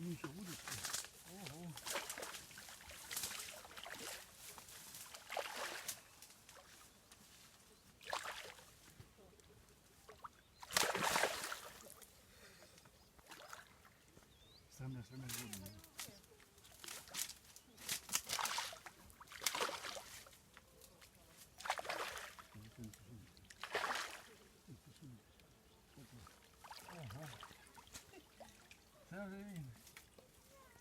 Нічого буде. Ого. Саме воду. Ага. Це вже він.